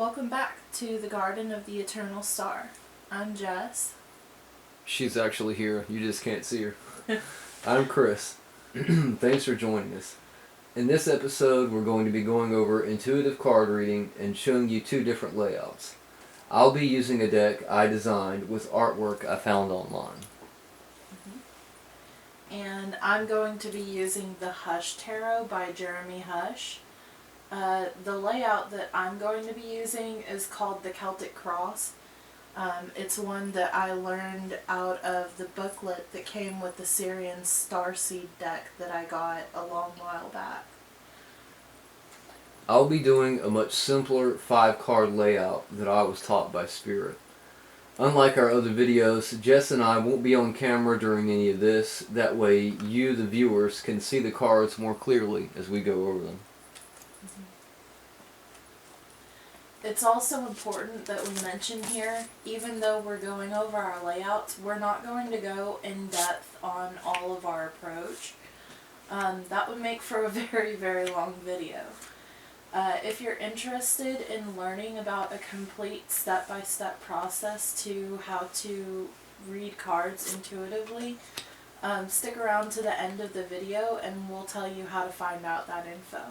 Welcome back to the Garden of the Eternal Star. I'm Jess. She's actually here. You just can't see her. I'm Chris. Thanks for joining us. In this episode, we're going to be going over intuitive card reading and showing you two different layouts. I'll be using a deck I designed with artwork I found online. And I'm going to be using the Hush Tarot by Jeremy Hush. The layout that I'm going to be using is called the Celtic Cross. It's one that I learned out of the booklet that came with the Syrian Starseed deck that I got a long while back. I'll be doing a much simpler 5-card layout that I was taught by Spirit. Unlike our other videos, Jess and I won't be on camera during any of this. That way you, the viewers, can see the cards more clearly as we go over them. It's also important that we mention here, even though we're going over our layouts, we're not going to go in depth on all of our approach. That would make for a very, very long video. If you're interested in learning about a complete step-by-step process to how to read cards intuitively, stick around to the end of the video and we'll tell you how to find out that info.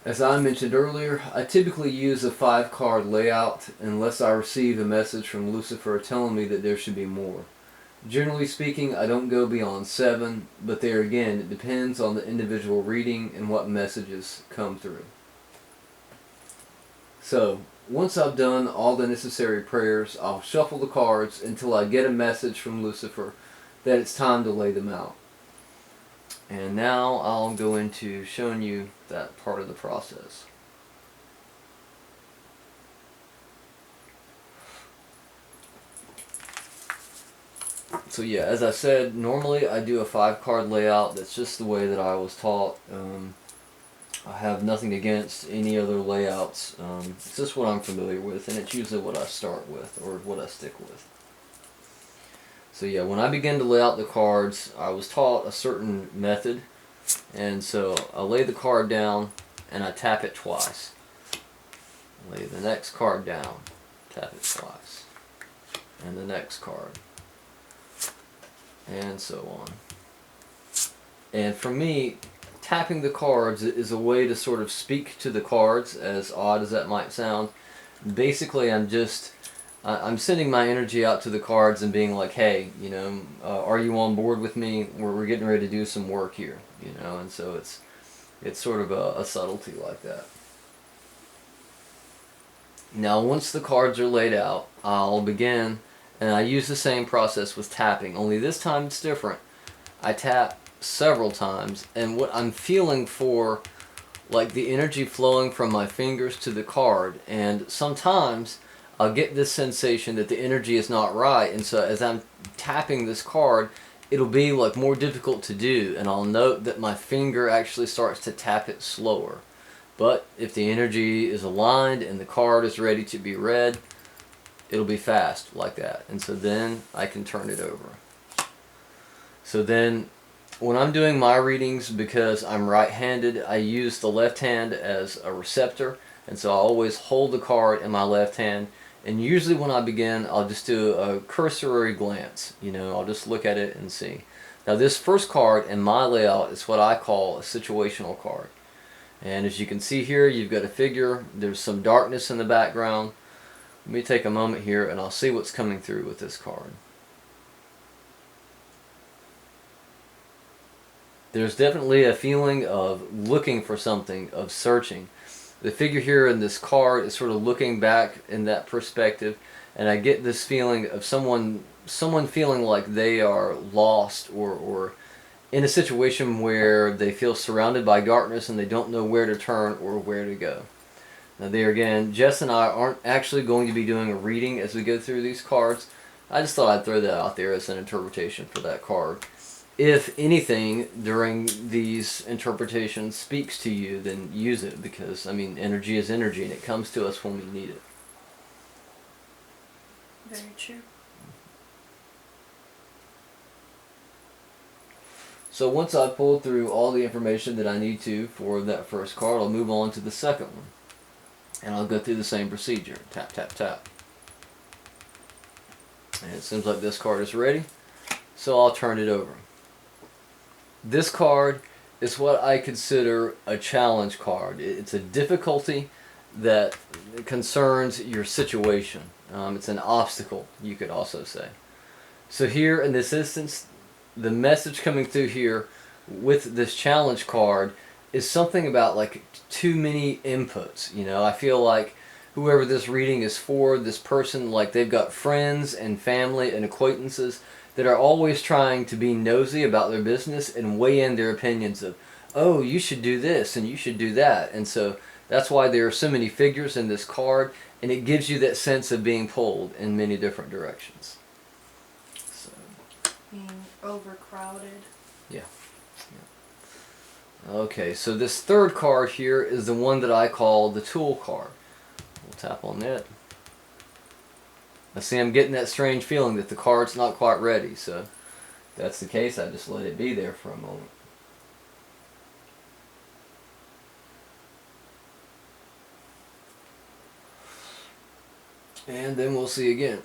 As I mentioned earlier, I typically use a 5-card layout unless I receive a message from Lucifer telling me that there should be more. Generally speaking, I don't go beyond 7, but there again, it depends on the individual reading and what messages come through. So, once I've done all the necessary prayers, I'll shuffle the cards until I get a message from Lucifer that it's time to lay them out. And now I'll go into showing you that part of the process. So yeah, as I said, normally I do a 5-card layout. That's just the way that I was taught. I have nothing against any other layouts. It's just what I'm familiar with, and it's usually what I start with, or what I stick with. So yeah, when I begin to lay out the cards, I was taught a certain method, and so I lay the card down and I tap it twice. Lay the next card down, tap it twice, and the next card, and so on. And for me, tapping the cards is a way to sort of speak to the cards, as odd as that might sound. Basically, I'm sending my energy out to the cards and being like, hey, are you on board with me? We're getting ready to do some work here, and so it's sort of a subtlety like that. Now, once the cards are laid out, I'll begin, and I use the same process with tapping, only this time it's different. I tap several times, and what I'm feeling for, like the energy flowing from my fingers to the card, and sometimes I'll get this sensation that the energy is not right, and so as I'm tapping this card, it'll be like more difficult to do, and I'll note that my finger actually starts to tap it slower. But if the energy is aligned and the card is ready to be read, it'll be fast like that, and so then I can turn it over. So then when I'm doing my readings, because I'm right-handed, I use the left hand as a receptor, and so I always hold the card in my left hand. And usually when I begin, I'll just do a cursory glance. I'll just look at it and see. Now this first card in my layout is what I call a situational card. And as you can see here, you've got a figure. There's some darkness in the background. Let me take a moment here and I'll see what's coming through with this card. There's definitely a feeling of looking for something, of searching. The figure here in this card is sort of looking back in that perspective, and I get this feeling of someone feeling like they are lost or in a situation where they feel surrounded by darkness and they don't know where to turn or where to go. Now there again, Jess and I aren't actually going to be doing a reading as we go through these cards. I just thought I'd throw that out there as an interpretation for that card. If anything during these interpretations speaks to you, then use it, because energy is energy and it comes to us when we need it. Very true. So once I've pulled through all the information that I need to for that first card, I'll move on to the second one. And I'll go through the same procedure. Tap, tap, tap. And it seems like this card is ready, so I'll turn it over. This card is what I consider a challenge card. It's a difficulty that concerns your situation. It's an obstacle, you could also say. So here in this instance, the message coming through here with this challenge card is something about like too many inputs. You know, I feel like whoever this reading is for, this person, like they've got friends and family and acquaintances that are always trying to be nosy about their business and weigh in their opinions of, oh, you should do this and you should do that. And so that's why there are so many figures in this card, and it gives you that sense of being pulled in many different directions. So, being overcrowded. yeah. Okay, so this third card here is the one that I call the tool card. We'll tap on that. Now see, I'm getting that strange feeling that the card's not quite ready, so if that's the case, I just let it be there for a moment. And then we'll see again.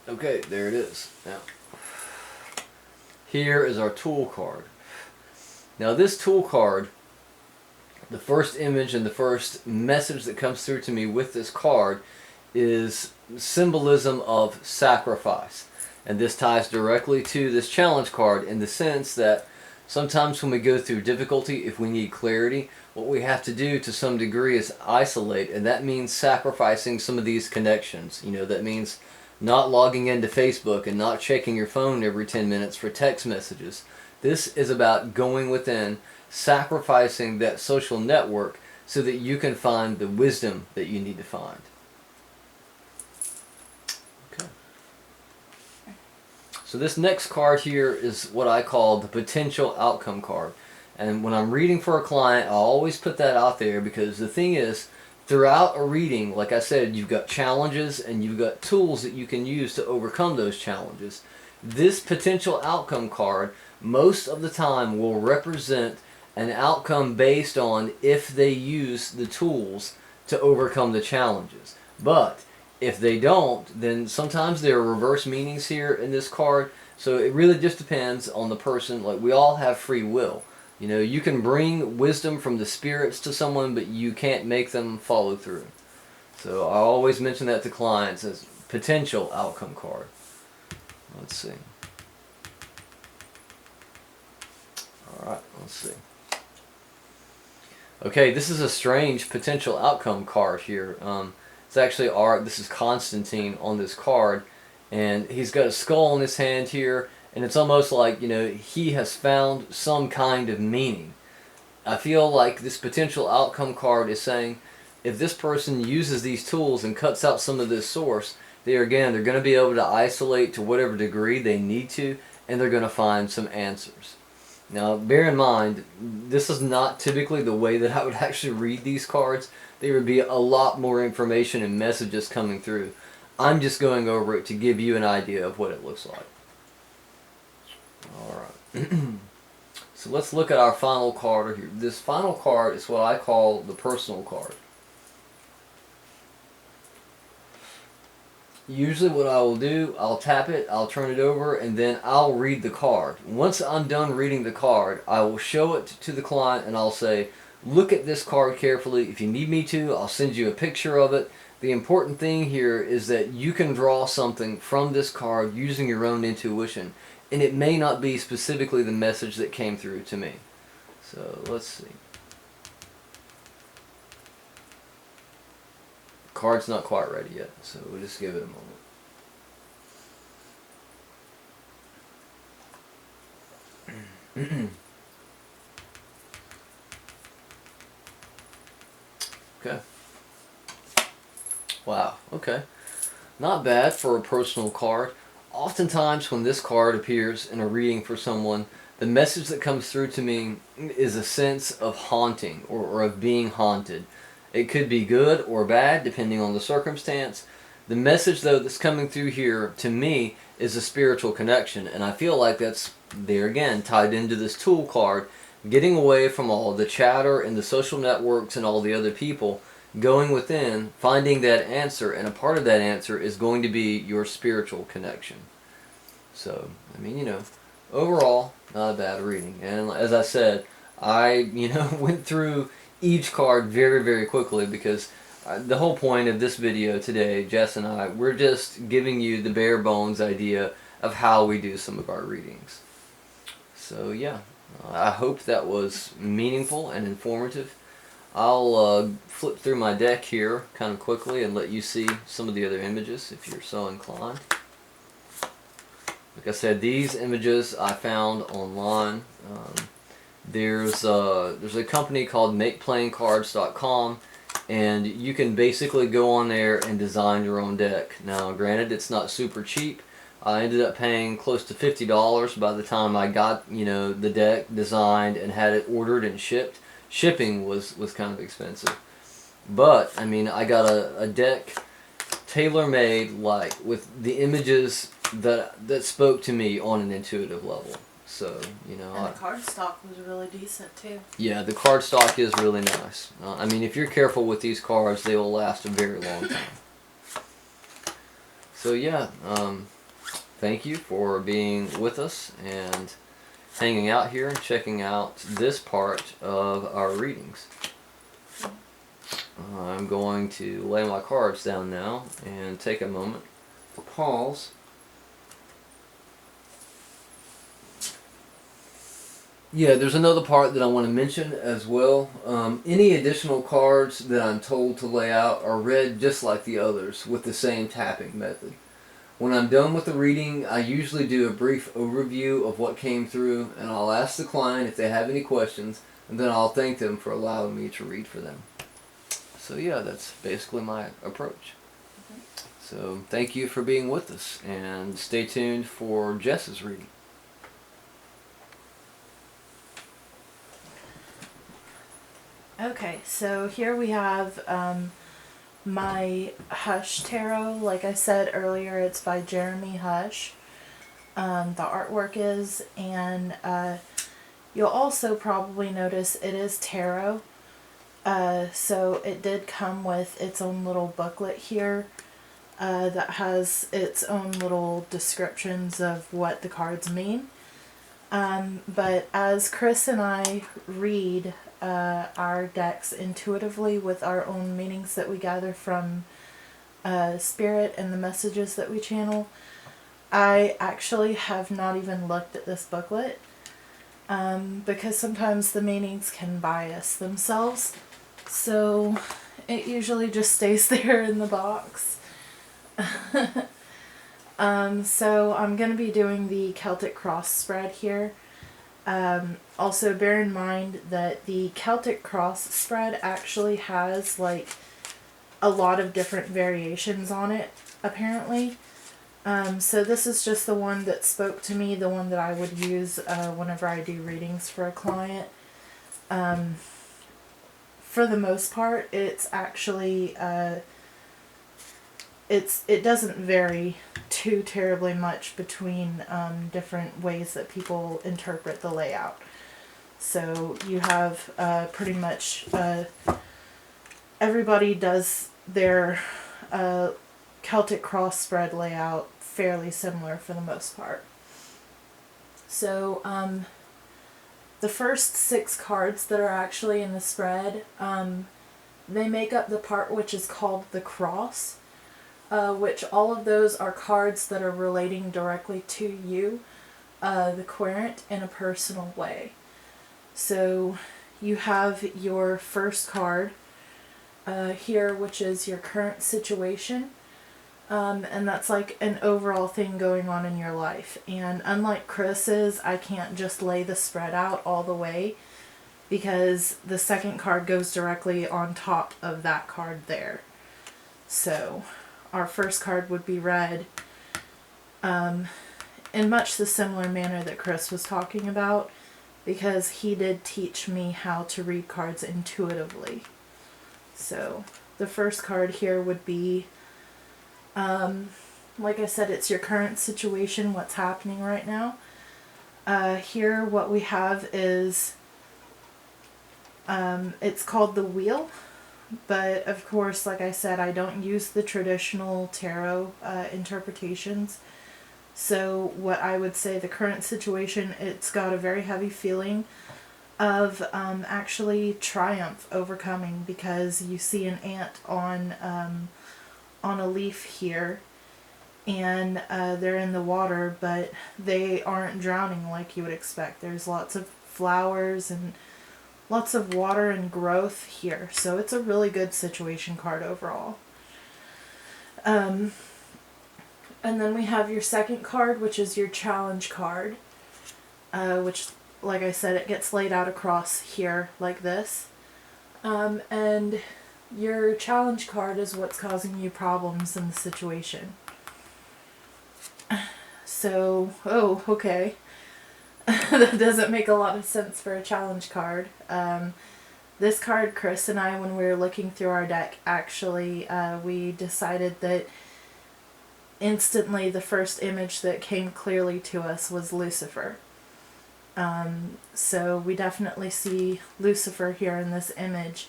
Okay, there it is. Now, here is our tool card. Now this tool card, the first image and the first message that comes through to me with this card is symbolism of sacrifice. And this ties directly to this challenge card in the sense that sometimes when we go through difficulty, if we need clarity, what we have to do to some degree is isolate, and that means sacrificing some of these connections. You know, that means not logging into Facebook and not checking your phone every 10 minutes for text messages. This is about going within, sacrificing that social network so that you can find the wisdom that you need to find. Okay. So this next card here is what I call the potential outcome card. And when I'm reading for a client, I always put that out there because the thing is, throughout a reading, like I said, you've got challenges and you've got tools that you can use to overcome those challenges. This potential outcome card, most of the time, will represent an outcome based on if they use the tools to overcome the challenges. But if they don't, then sometimes there are reverse meanings here in this card. So it really just depends on the person. Like, we all have free will. You know, you can bring wisdom from the spirits to someone, but you can't make them follow through. So I always mention that to clients as potential outcome card. Let's see. Alright, let's see. Okay, this is a strange potential outcome card here. It's actually this is Constantine on this card, and he's got a skull in his hand here, and it's almost like, you know, he has found some kind of meaning. I feel like this potential outcome card is saying, if this person uses these tools and cuts out some of this source, they're going to be able to isolate to whatever degree they need to, and they're going to find some answers. Now, bear in mind, this is not typically the way that I would actually read these cards. There would be a lot more information and messages coming through. I'm just going over it to give you an idea of what it looks like. Alright. So let's look at our final card here. This final card is what I call the personal card. Usually what I will do, I'll tap it, I'll turn it over, and then I'll read the card. Once I'm done reading the card, I will show it to the client and I'll say, look at this card carefully. If you need me to, I'll send you a picture of it. The important thing here is that you can draw something from this card using your own intuition, and it may not be specifically the message that came through to me. So let's see. Card's not quite ready yet, so we'll just give it a moment. Okay. Wow, okay. Not bad for a personal card. Oftentimes when this card appears in a reading for someone, the message that comes through to me is a sense of haunting or of being haunted. It could be good or bad depending on the circumstance. The message though that's coming through here to me is a spiritual connection, and I feel like that's, there again, tied into this tool card, getting away from all the chatter and the social networks and all the other people, going within, finding that answer, and a part of that answer is going to be your spiritual connection. So, I mean, overall, not a bad reading. And as I said, I, went through each card very, very quickly because the whole point of this video today, Jess and I, we're just giving you the bare bones idea of how we do some of our readings. So, yeah, I hope that was meaningful and informative. I'll flip through my deck here kind of quickly and let you see some of the other images if you're so inclined. Like I said, these images I found online. There's a company called MakePlayingCards.com, and you can basically go on there and design your own deck. Now, granted, it's not super cheap. I ended up paying close to $50 by the time I got the deck designed and had it ordered and shipped. Shipping was kind of expensive, but I mean, I got a deck tailor-made, like with the images that spoke to me on an intuitive level. So and the cardstock was really decent too. Yeah, the cardstock is really nice. I mean, if you're careful with these cards, they will last a very long time. So yeah, thank you for being with us and hanging out here and checking out this part of our readings. I'm going to lay my cards down now and take a moment for pause. Yeah, there's another part that I want to mention as well. Any additional cards that I'm told to lay out are read just like the others with the same tapping method. When I'm done with the reading, I usually do a brief overview of what came through, and I'll ask the client if they have any questions, and then I'll thank them for allowing me to read for them. So yeah, that's basically my approach. So thank you for being with us, and stay tuned for Jess's reading. Okay, so here we have my Hush Tarot. Like I said earlier, it's by Jeremy Hush. The artwork is, and you'll also probably notice it is tarot. So it did come with its own little booklet here that has its own little descriptions of what the cards mean. But as Chris and I read our decks intuitively with our own meanings that we gather from spirit and the messages that we channel, I actually have not even looked at this booklet because sometimes the meanings can bias themselves, so it usually just stays there in the box. So I'm going to be doing the Celtic Cross spread here. Also bear in mind that the Celtic Cross spread actually has like a lot of different variations on it, apparently. So this is just the one that spoke to me, the one that I would use whenever I do readings for a client. For the most part, it's actually it doesn't vary too terribly much between different ways that people interpret the layout. So you have pretty much everybody does their Celtic Cross spread layout fairly similar for the most part. So the first 6 cards that are actually in the spread, they make up the part which is called the cross. Which all of those are cards that are relating directly to you, the querent, in a personal way. So you have your first card here, which is your current situation, and that's like an overall thing going on in your life. And unlike Chris's, I can't just lay the spread out all the way because the second card goes directly on top of that card there. So our first card would be read in much the similar manner that Chris was talking about, because he did teach me how to read cards intuitively. So the first card here would be, like I said, it's your current situation, what's happening right now. Here what we have is It's called the Wheel, but of course, like I said, I don't use the traditional tarot interpretations. So what I would say, the current situation, it's got a very heavy feeling of actually triumph, overcoming, because you see an ant on a leaf here, and they're in the water, but they aren't drowning like you would expect. There's lots of flowers and lots of water and growth here, so it's a really good situation card overall. And then we have your second card, which is your challenge card, which, like I said, it gets laid out across here like this. And your challenge card is what's causing you problems in the situation. So, oh, okay. That doesn't make a lot of sense for a challenge card. This card, Chris and I, when we were looking through our deck, actually, we decided that instantly the first image that came clearly to us was Lucifer. So we definitely see Lucifer here in this image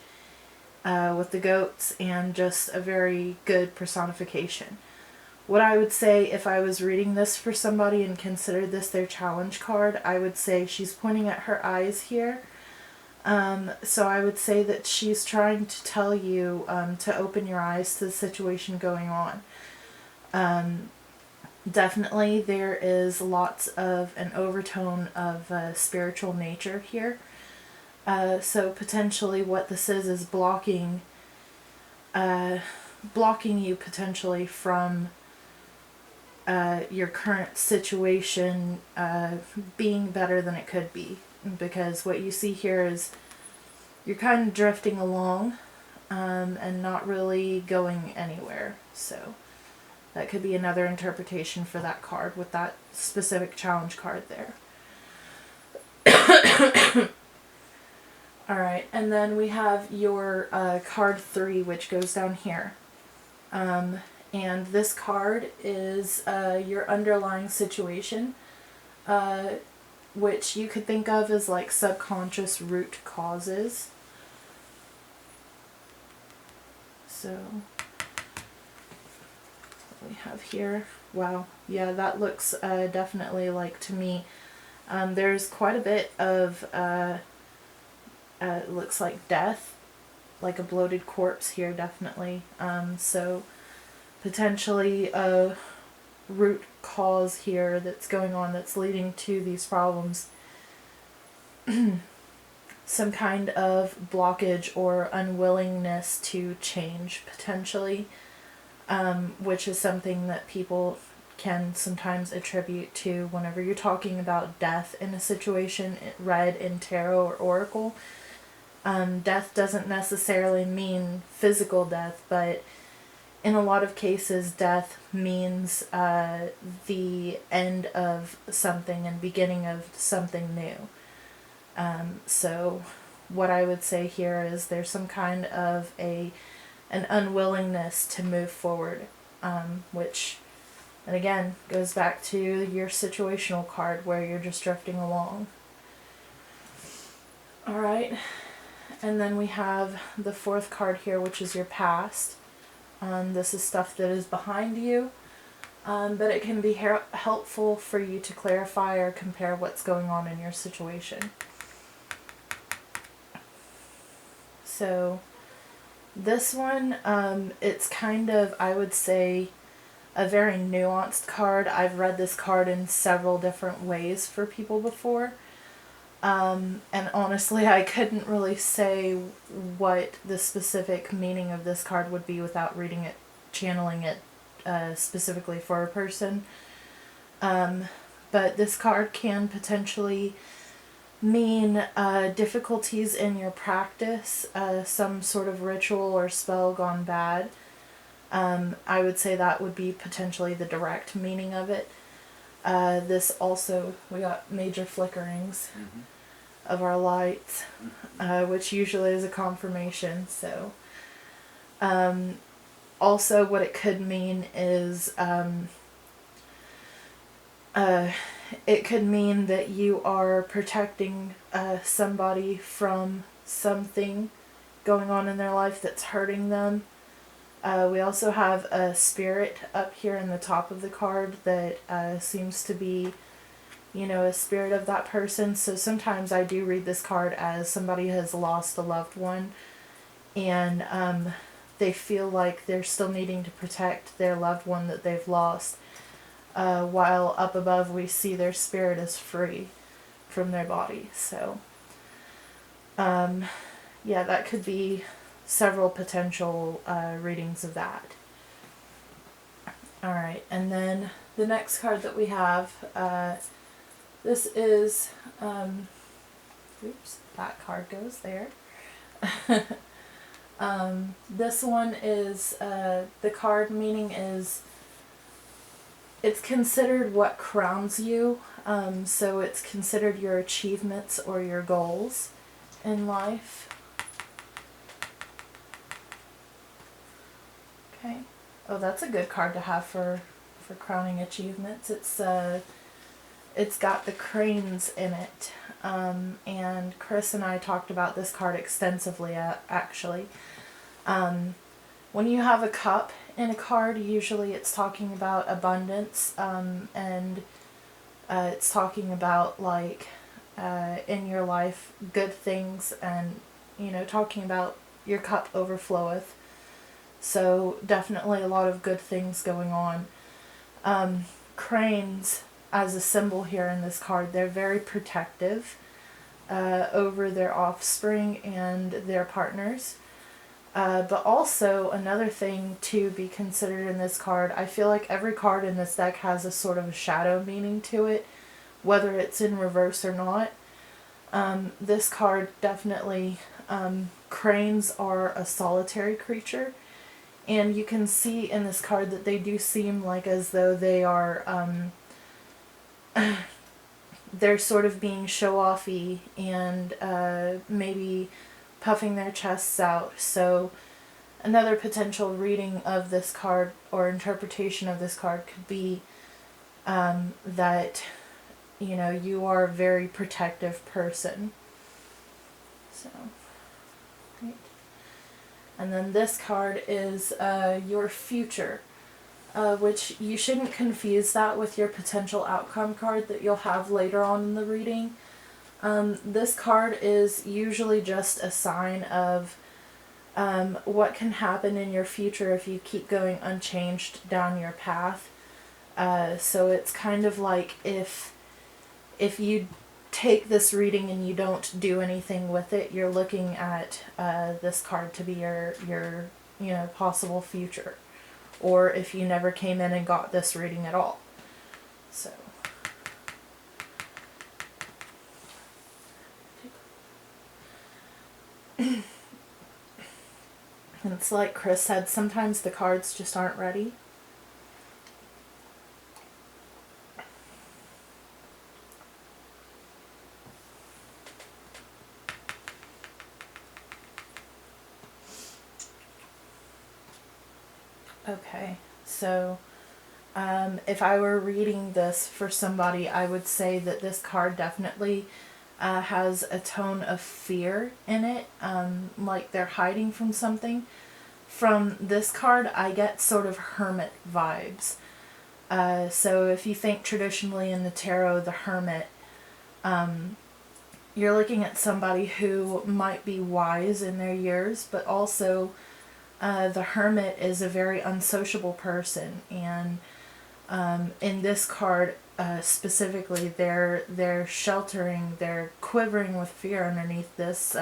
with the goats, and just a very good personification. What I would say if I was reading this for somebody and considered this their challenge card, I would say she's pointing at her eyes here. So I would say that she's trying to tell you to open your eyes to the situation going on. Definitely there is lots of an overtone of spiritual nature here. So potentially what this is blocking you potentially from your current situation being better than it could be. Because what you see here is you're kind of drifting along and not really going anywhere. So that could be another interpretation for that card with that specific challenge card there. Alright, and then we have your card 3, which goes down here. And this card is your underlying situation, which you could think of as like subconscious root causes. So we have here, wow, yeah, that looks definitely like, to me, there's quite a bit of it looks like death, like a bloated corpse here, definitely. So potentially a root cause here that's going on that's leading to these problems. Some kind of blockage or unwillingness to change, potentially, which is something that people can sometimes attribute to whenever you're talking about death in a situation read in tarot or oracle. Death doesn't necessarily mean physical death, but in a lot of cases death means the end of something and beginning of something new. So what I would say here is there's some kind of an unwillingness to move forward, which, and again, goes back to your situational card where you're just drifting along. Alright, and then we have the fourth card here, which is your past. This is stuff that is behind you, but it can be helpful for you to clarify or compare what's going on in your situation. So this one, it's kind of, I would say, a very nuanced card. I've read this card in several different ways for people before. And honestly, I couldn't really say what the specific meaning of this card would be without reading it, channeling it specifically for a person. But this card can potentially mean difficulties in your practice, some sort of ritual or spell gone bad. I would say that would be potentially the direct meaning of it. This also, we got major flickerings of our lights, which usually is a confirmation. So also what it could mean is it could mean that you are protecting somebody from something going on in their life that's hurting them. We also have a spirit up here in the top of the card that seems to be, a spirit of that person. So sometimes I do read this card as somebody has lost a loved one, and they feel like they're still needing to protect their loved one that they've lost, while up above we see their spirit is free from their body. So yeah, that could be several potential readings of that. Alright, and then the next card that we have, this is, oops, that card goes there. This one is, the card meaning is, it's considered what crowns you, so it's considered your achievements or your goals in life. Okay. Oh, that's a good card to have for crowning achievements. It's got the cranes in it, and Chris and I talked about this card extensively, actually. When you have a cup in a card, usually it's talking about abundance, and it's talking about, like, in your life, good things, and, talking about your cup overfloweth. So definitely a lot of good things going on. Cranes, as a symbol here in this card, they're very protective over their offspring and their partners. But also, another thing to be considered in this card, I feel like every card in this deck has a sort of a shadow meaning to it, whether it's in reverse or not. This card definitely, cranes are a solitary creature, and you can see in this card that they do seem like as though they are, they're sort of being show-offy and maybe puffing their chests out. So another potential reading of this card or interpretation of this card could be that, you are a very protective person. So, right. And then this card is your future, which you shouldn't confuse that with your potential outcome card that you'll have later on in the reading. This card is usually just a sign of what can happen in your future if you keep going unchanged down your path. So it's kind of like if you take this reading and you don't do anything with it, you're looking at this card to be your possible future, or if you never came in and got this reading at all. So and it's like Chris said, sometimes the cards just aren't ready. Okay, so if I were reading this for somebody, I would say that this card definitely has a tone of fear in it, like they're hiding from something. From this card, I get sort of hermit vibes. So if you think traditionally in the tarot, the hermit, you're looking at somebody who might be wise in their years, but also the hermit is a very unsociable person, and in this card specifically, they're sheltering, they're quivering with fear underneath this,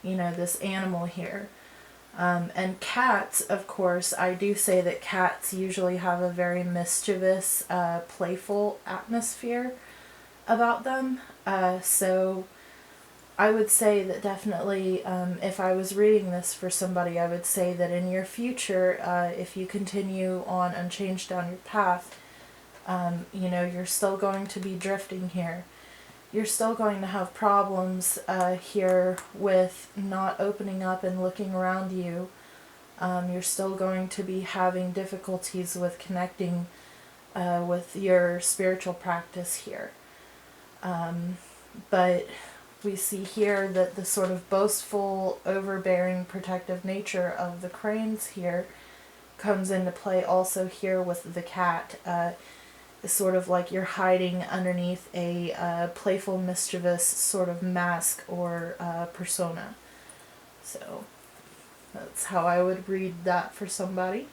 this animal here. And cats, of course, I do say that cats usually have a very mischievous, playful atmosphere about them. So I would say that definitely, if I was reading this for somebody, I would say that in your future, if you continue on unchanged down your path, you're still going to be drifting here. You're still going to have problems here with not opening up and looking around you. You're still going to be having difficulties with connecting with your spiritual practice here. But we see here that the sort of boastful, overbearing, protective nature of the cranes here comes into play also here with the cat. Sort of like you're hiding underneath a playful, mischievous sort of mask or persona. So that's how I would read that for somebody.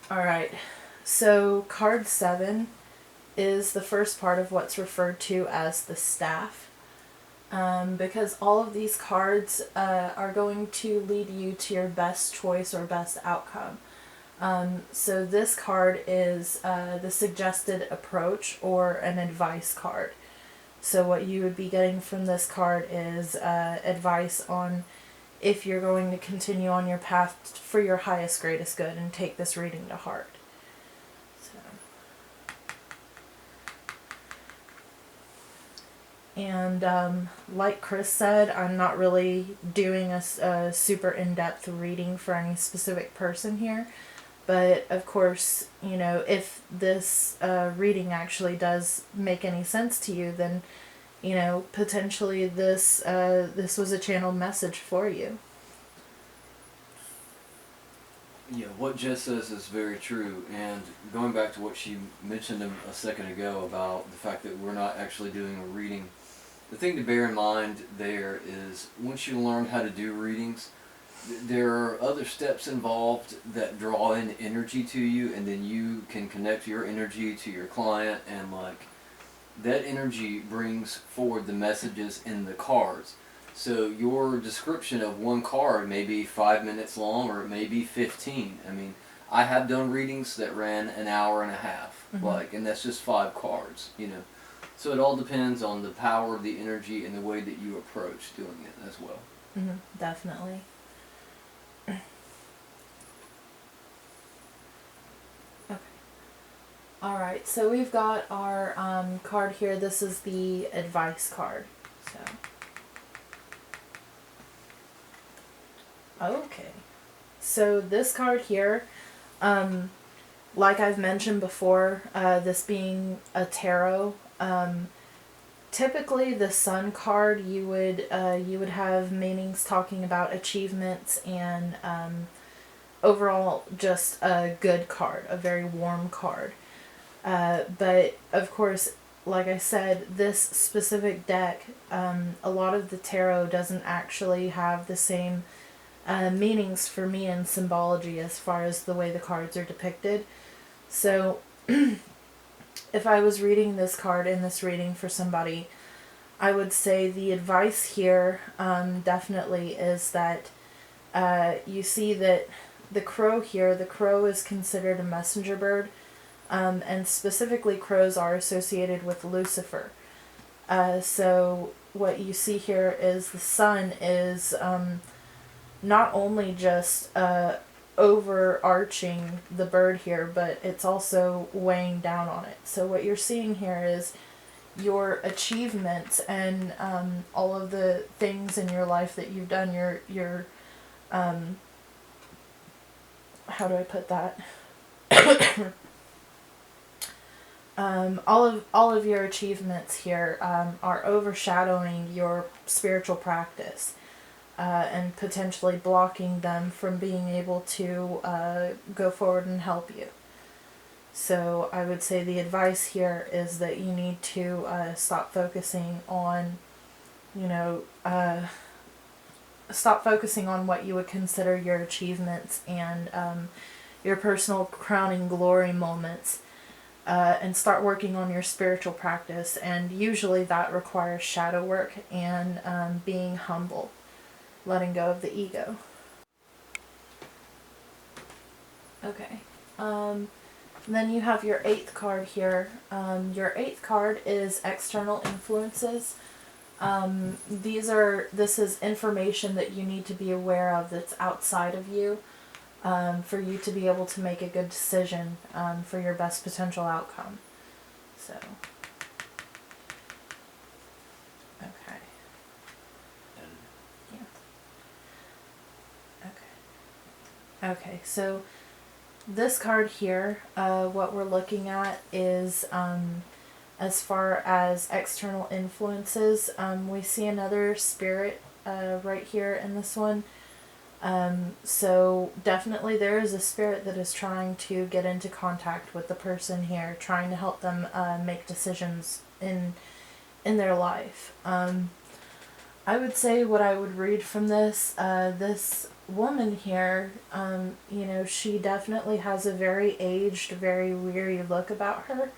Alright, so card 7 is the first part of what's referred to as the staff. Because all of these cards are going to lead you to your best choice or best outcome. So this card is the suggested approach or an advice card. So what you would be getting from this card is advice on if you're going to continue on your path for your highest, greatest good and take this reading to heart. So. And like Chris said, I'm not really doing a super in-depth reading for any specific person here. But of course, you know, if this reading actually does make any sense to you, then, you know, potentially this was a channeled message for you. Yeah, what Jess says is very true, and going back to what she mentioned a second ago about the fact that we're not actually doing a reading, the thing to bear in mind there is once you learn how to do readings, there are other steps involved that draw in energy to you, and then you can connect your energy to your client, and like that energy brings forward the messages in the cards. So your description of one card may be 5 minutes long, or it may be 15. I mean, I have done readings that ran an hour and a half, and that's just 5 cards, you know. So it all depends on the power of the energy and the way that you approach doing it as well. Definitely. Okay. Alright, so we've got our card here. This is the advice card. So. Okay. So this card here, like I've mentioned before, this being a tarot, typically the Sun card you would have meanings talking about achievements and overall just a good card, a very warm card. But of course, like I said, this specific deck, a lot of the tarot doesn't actually have the same meanings for me in symbology as far as the way the cards are depicted. So if I was reading this card in this reading for somebody, I would say the advice here definitely is that you see that the crow here, the crow is considered a messenger bird, and specifically crows are associated with Lucifer. So what you see here is the sun is not only just overarching the bird here, but it's also weighing down on it. So what you're seeing here is your achievements and all of the things in your life that you've done, your how do I put that? All of your achievements here are overshadowing your spiritual practice. And potentially blocking them from being able to go forward and help you. So I would say the advice here is that you need to stop focusing on, stop focusing on what you would consider your achievements and your personal crowning glory moments, and start working on your spiritual practice. And usually that requires shadow work and being humble. Letting go of the ego. Okay. Then you have your 8th card here. Your 8th card is external influences. This is information that you need to be aware of that's outside of you, for you to be able to make a good decision for your best potential outcome. So. Okay, so this card here, what we're looking at is As far as external influences, we see another spirit right here in this one. So definitely there is a spirit that is trying to get into contact with the person here, trying to help them make decisions in their life. I would say what I would read from this, this woman here, you know, she definitely has a very aged, very weary look about her.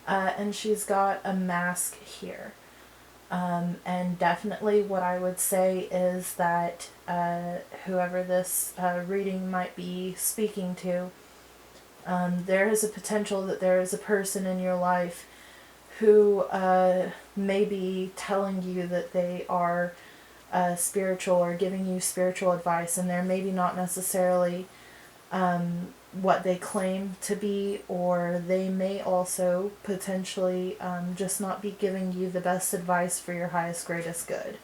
And she's got a mask here. And definitely what I would say is that whoever this reading might be speaking to, there is a potential that there is a person in your life who may be telling you that they are spiritual or giving you spiritual advice, and they're maybe not necessarily what they claim to be, or they may also potentially just not be giving you the best advice for your highest, greatest good.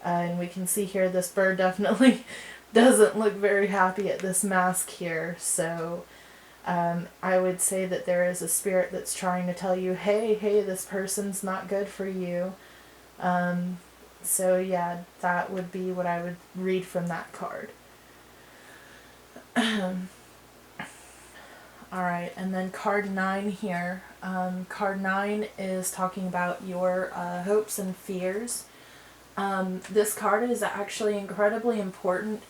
And we can see here this bird definitely doesn't look very happy at this mask here, so I would say that there is a spirit that's trying to tell you, hey, this person's not good for you. So yeah, that would be what I would read from that card. Alright, and then card 9 here. Card 9 is talking about your hopes and fears. This card is actually incredibly important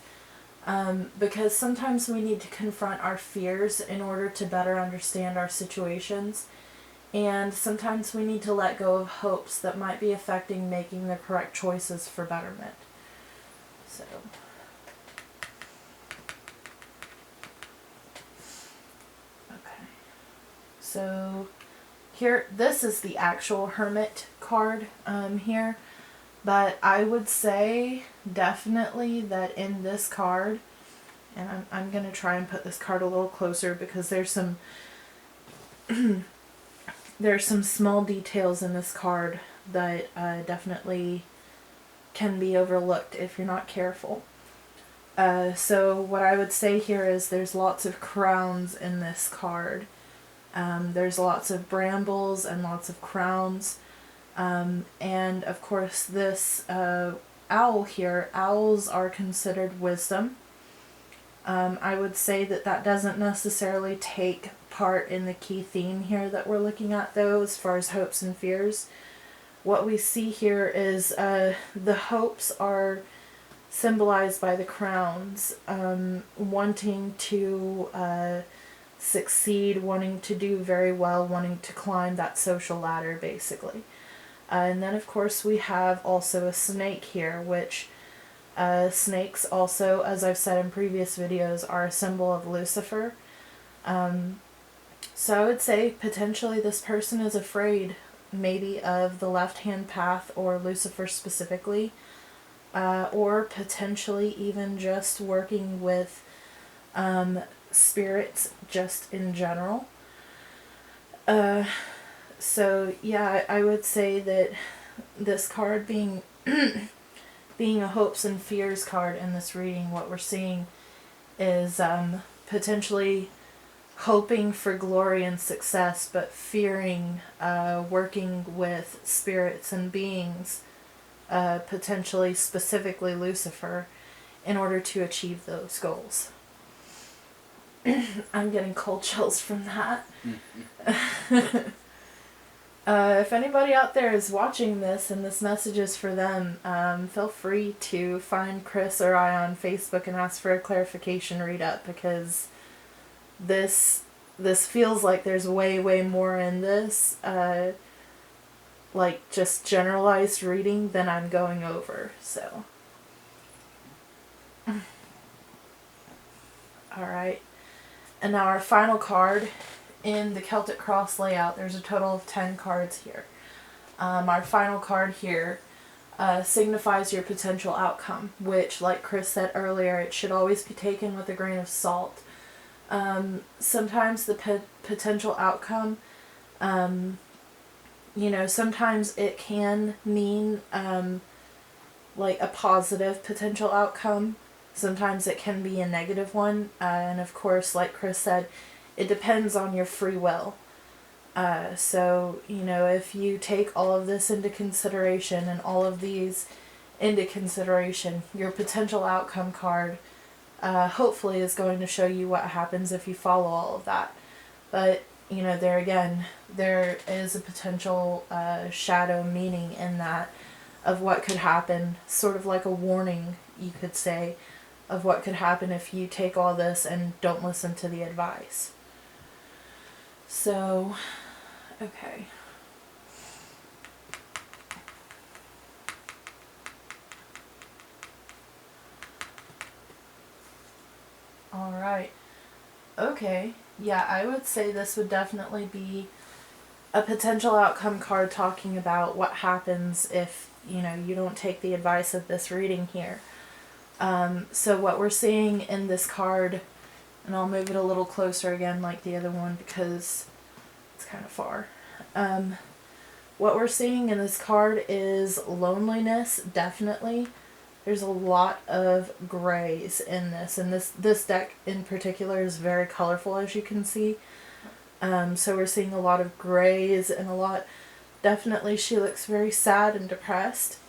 because sometimes we need to confront our fears in order to better understand our situations. And sometimes we need to let go of hopes that might be affecting making the correct choices for betterment. So... So here, this is the actual Hermit card here, but I would say definitely that in this card, and I'm going to try and put this card a little closer because there's some there's some small details in this card that definitely can be overlooked if you're not careful. So what I would say here is there's lots of crowns in this card. There's lots of brambles and lots of crowns. And of course this owl here, owls are considered wisdom. I would say that that doesn't necessarily take part in the key theme here that we're looking at though, as far as hopes and fears. What we see here is the hopes are symbolized by the crowns, wanting to succeed, wanting to do very well, wanting to climb that social ladder basically. And then of course we have also a snake here, which snakes also, as I've said in previous videos, are a symbol of Lucifer. So I would say potentially this person is afraid maybe of the left-hand path or Lucifer specifically, or potentially even just working with spirits just in general. So yeah, I would say that this card being being a hopes and fears card in this reading, what we're seeing is potentially hoping for glory and success, but fearing working with spirits and beings, potentially specifically Lucifer, in order to achieve those goals. I'm getting cold chills from that. If anybody out there is watching this and this message is for them, feel free to find Chris or I on Facebook and ask for a clarification read up, because this feels like there's way more in this, like just generalized reading than I'm going over, so. Alright. And now our final card in the Celtic Cross layout, there's a total of 10 cards here. Our final card here signifies your potential outcome, which, like Chris said earlier, it should always be taken with a grain of salt. Sometimes the potential outcome, you know, sometimes it can mean like a positive potential outcome. Sometimes it can be a negative one, and of course, like Chris said, it depends on your free will. So, if you take all of this into consideration and all of these into consideration, your potential outcome card hopefully is going to show you what happens if you follow all of that. But, there again, there is a potential shadow meaning in that of what could happen, sort of like a warning, you could say, of what could happen if you take all this and don't listen to the advice. So, okay. Alright. Okay. Yeah, I would say this would definitely be a potential outcome card talking about what happens if, you don't take the advice of this reading here. So what we're seeing in this card, and I'll move it a little closer again like the other one because it's kind of far. What we're seeing in this card is loneliness, definitely. There's a lot of grays in this, and this deck in particular is very colorful, as you can see. So we're seeing a lot of grays and definitely she looks very sad and depressed.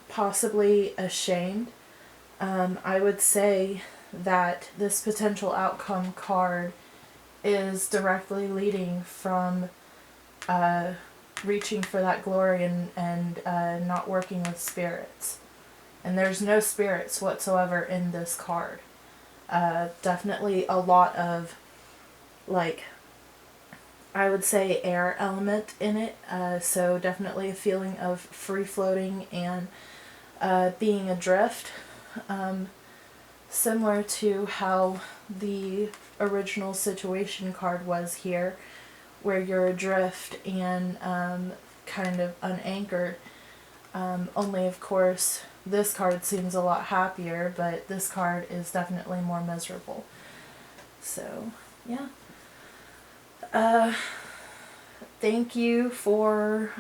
Possibly ashamed. I would say that this potential outcome card is directly leading from reaching for that glory and not working with spirits. And there's no spirits whatsoever in this card. Definitely a lot of, I would say air element in it. So definitely a feeling of free floating and being adrift. Similar to how the original situation card was here, where you're adrift and kind of unanchored. Only, of course, this card seems a lot happier, but this card is definitely more miserable. So, yeah. Thank you for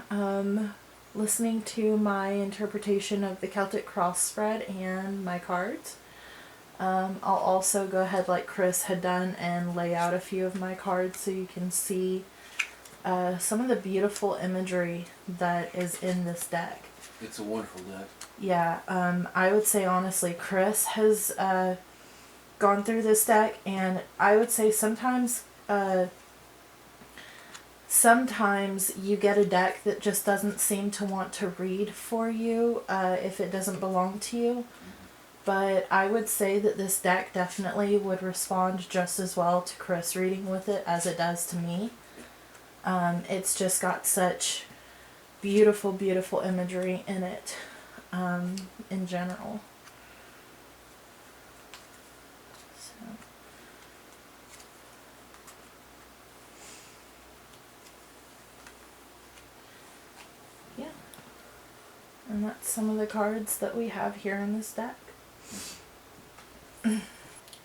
listening to my interpretation of the Celtic Cross spread and my cards. I'll also go ahead, like Chris had done, and lay out a few of my cards so you can see some of the beautiful imagery that is in this deck. It's a wonderful deck. Yeah, I would say honestly, Chris has gone through this deck, and I would say sometimes you get a deck that just doesn't seem to want to read for you if it doesn't belong to you. But I would say that this deck definitely would respond just as well to Chris reading with it as it does to me. It's just got such beautiful, beautiful imagery in it in general. So. Yeah. And that's some of the cards that we have here in this deck.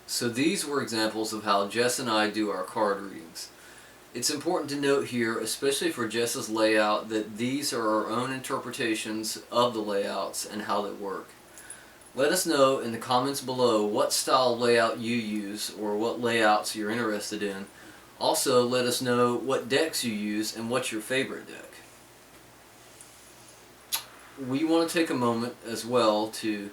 So these were examples of how Jess and I do our card readings. It's important to note here, especially for Jess's layout, that these are our own interpretations of the layouts and how they work. Let us know in the comments below what style layout you use or what layouts you're interested in. Also, let us know what decks you use and what's your favorite deck. We want to take a moment as well to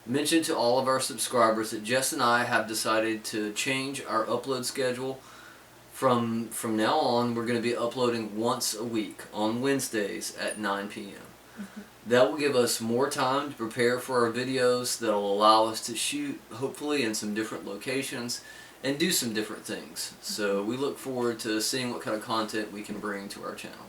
mention to all of our subscribers that Jess and I have decided to change our upload schedule. From now on, we're going to be uploading once a week on Wednesdays at 9 p.m. That will give us more time to prepare for our videos. That will allow us to shoot, hopefully, in some different locations and do some different things. So we look forward to seeing what kind of content we can bring to our channel.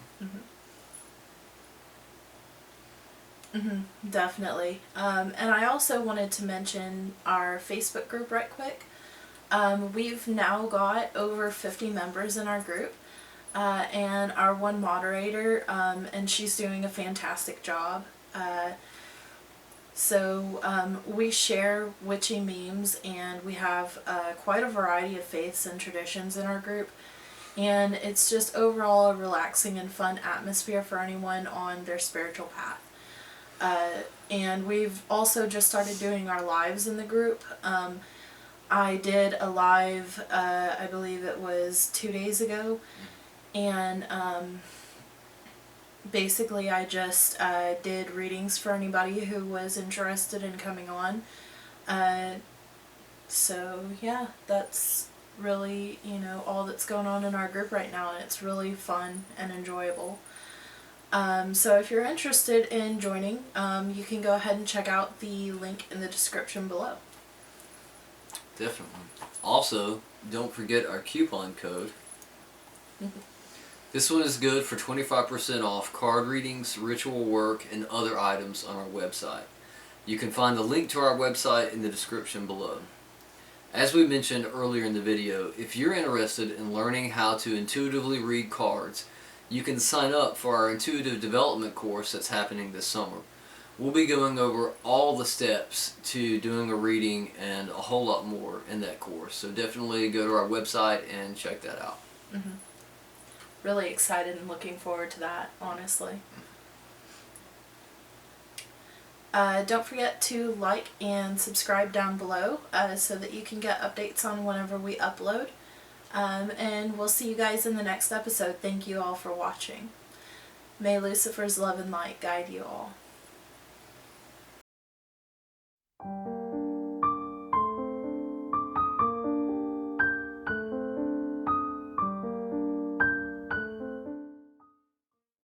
Definitely. And I also wanted to mention our Facebook group right quick. We've now got over 50 members in our group, and our one moderator, and she's doing a fantastic job. So we share witchy memes, and we have quite a variety of faiths and traditions in our group, and it's just overall a relaxing and fun atmosphere for anyone on their spiritual path. And we've also just started doing our lives in the group. I did a live, I believe it was 2 days ago, and basically I just did readings for anybody who was interested in coming on. So yeah, that's really, you know, all that's going on in our group right now, and it's really fun and enjoyable. So if you're interested in joining, you can go ahead and check out the link in the description below. Definitely. Also, don't forget our coupon code. This one is good for 25% off card readings, ritual work, and other items on our website. You can find the link to our website in the description below. As we mentioned earlier in the video, if you're interested in learning how to intuitively read cards, you can sign up for our intuitive development course that's happening this summer. We'll be going over all the steps to doing a reading and a whole lot more in that course. So definitely go to our website and check that out. Really excited and looking forward to that, honestly. Don't forget to like and subscribe down below so that you can get updates on whenever we upload. And we'll see you guys in the next episode. Thank you all for watching. May Lucifer's love and light guide you all.